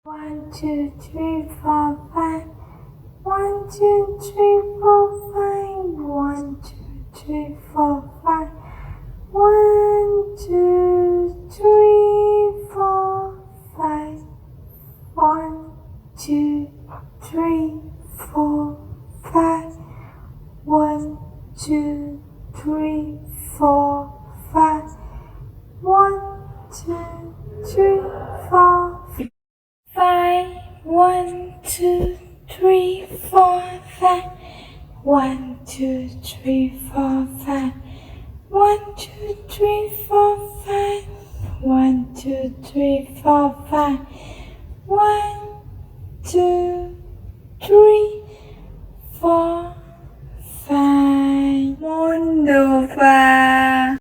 1, 2, 3, 4, 5. 1, 2, 3, 4, 5. 1, 2, 3, 4, 5. 1, 2, 3, 4, 5. 1, 2, 3, 4, 5. 1, 2, 3, 4, 5. 1, 2, 3, 4, 5. 1, 2, 3, 4, 5. 1, 2, 3, 4, 5. 1, 2, 3, 4, 5. 1, 2, 3, 4, 5.